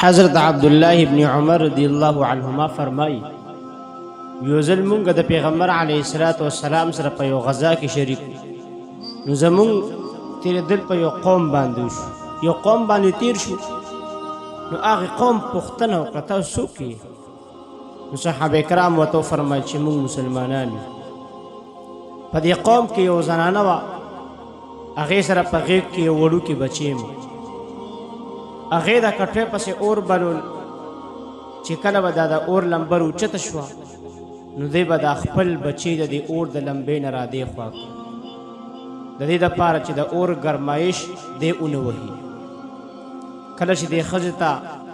حضرت عبداللہ ابن عمر رضی اللہ عنہما فرمائی یو ځل مونږ د پیغمبر علیه الصلاۃ والسلام سره په یو غزا کې شریک نو زمونږ تېرېدل په یو قوم باندې وشو یو قوم باندې تیر شو نو هغې قوم پوښتنه وکړه تاسو څوک یې نو صحابه کرام ورته وفرمیل چې مونږ مسلمانان یو په دې قوم کې یو زنانه وه هغې سره په غېږ کې یو وړوکي بچی م هغې د کټوۍ پسې اور بلول چې کله به دا د اور لمبر اوچته شوه نو دی به دا خپل بچی د دې اور د لمبې نه را دې خوا کړو د دې دپاره چې د اور ګرمایش دی ونه وهي کله چې دې ښځې ته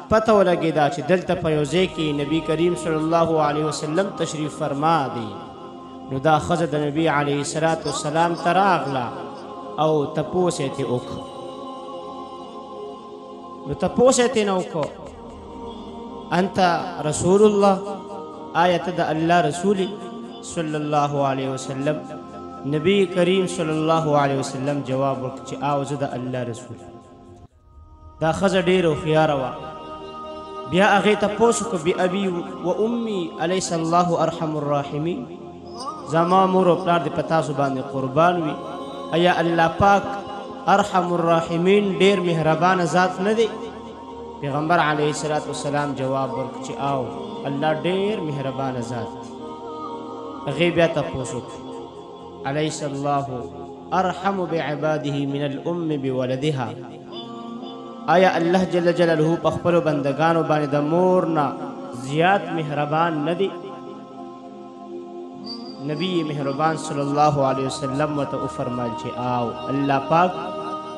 پته ولګېده چې دلته په یو ځای کې نبي کریم صلی الله علیه وسلم تشریف فرما دی نو دا ښځه د نبي علیه الصلاة والسلام ته راغله او تپوس یې ترې وکړو نو تپوس یې ترې نه وکړو انت رسول الله آیا ته د الله رسول صلی الله علیه وسلم نبی کریم صلی الله علیه وسلم جواب ورکړ چې او زه د الله رسول دا ښځه ډېره هوښیاره وه بیا هغې تپوس وکړو بأبي و امي الیس الله ارحم الراحمین زما مور او پلار دې په تاسو باندې قربان وي ایا الله پاک ارحم الراحمین ډېر مهربانه ذات نه دی پیغمبر علیه الصلاة والسلام جواب ورکړ چې او الله ډېر مهربانه ذات هغې بیا تپوس وکړو الیس الله ارحم بعباده من الام بولدها آیا الله جل جلاله په خپلو بندګانو باندې د مور نه زیات مهربان نه دی نبی مهربان صلی الله علیه وسلم ورته وفرمیل چې او الله پاک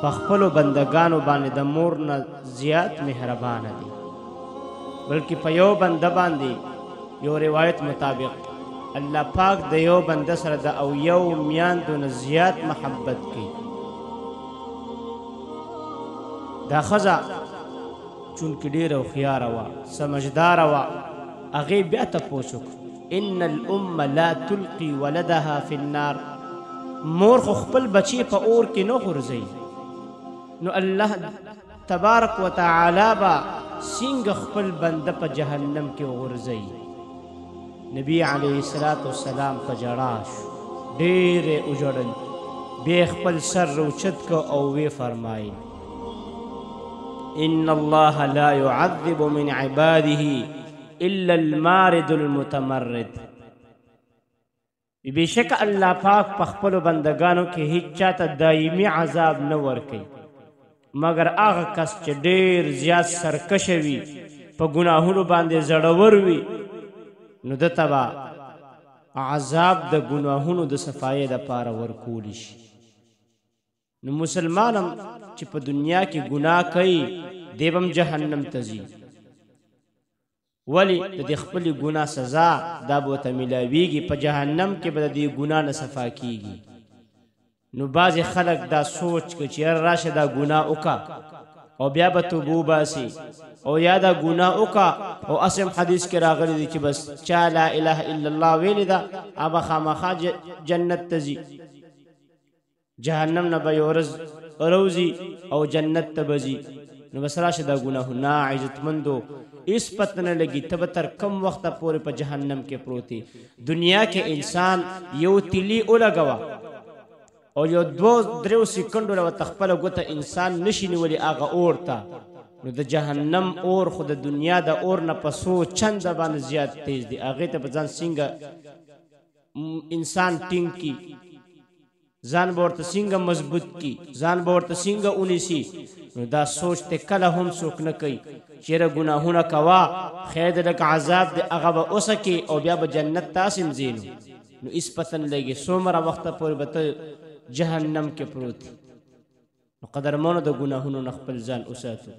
په خپلو بندګانو باندې د مور نه زیات مهربانه دی بلکې په یو بنده باندې یو روایت مطابق الله پاک د یو بنده سره د او یو میاندو نه زیات محبت کوي دا ښځه چونکې ډېره هوښیاره وه سمجداره وه هغې بیا تپوس وکړو ان الام لا تلقي ولدها في النار مور خو خپل بچی په اور کې نه غورځوي نو الله تبارک وتعالی به څنګه خپل بنده په جهنم کې غورځوي نبی علیه الصلاة والسلام په ژړا شو ډېرې وژړل بیا خپل سر روچت کو او وی فرمایل ان الله لا يعذب من عباده الا المارد المتمرد بېشکه الله پاک په خپلو بندګانو کې هیڅ چاته دایمي عذاب نه ورکوي مګر هغه کس چې ډېر زیات سرکشه وي په ګناهونو باندې زړور وي نو دته به عذاب د ګناهونو د صفایۍ دپاره ورکولی شي نو مسلمان هم چې په دنیا کې ګناه کوي دی به هم جهنم ته ځي ولې د دې خپلې ګناه سزا دا به ورته میلاویږي په جهنم کې به د دې ګناه نه صفا کیږي نو بعضې خلک دا سوچ کوي چې یاره راشه دا ګناه وکړه او بیا به توبه وباسي او یا دا ګناه وکړه او اسم حدیث کې راغلی دی چې بس چا لا اله الا الله ویلې ده هغه خامخا جنت ته ځي جهنم نه به یو ورځ روځي او جنت ته به ځي نو بس راشه دا ګناهونه عزتمندو هېڅ پته نه لګي ته به تر کم وخته پورې په جهنم کې پروت دنیا کې انسان یو تیلي ولګوه او یو دوه درېو سیکنډو له ورته خپله ګوته انسان نشي نیولی هغه اور ته نو د جهنم اور خو د دنیا د اور نه په څو چنده باندې زیات تیز دی هغې ته به ځان څنګه انسان ټینګ کي ځان به ورته څنګه مضبوط کي ځان به ورته څنګه ونیسي نو دا سوچ ته کله هم څوک نه کوي چې یاره ګناهونه کوه خیر د لږ عذاب دی هغه به وسکې او بیا به جنت ته هسې ځې نو هېڅ پته نه لګي څومره وخته پورې به ته جهنم کې پروت نو قدرمنو د ګناهونو نه خپل ځان وساتو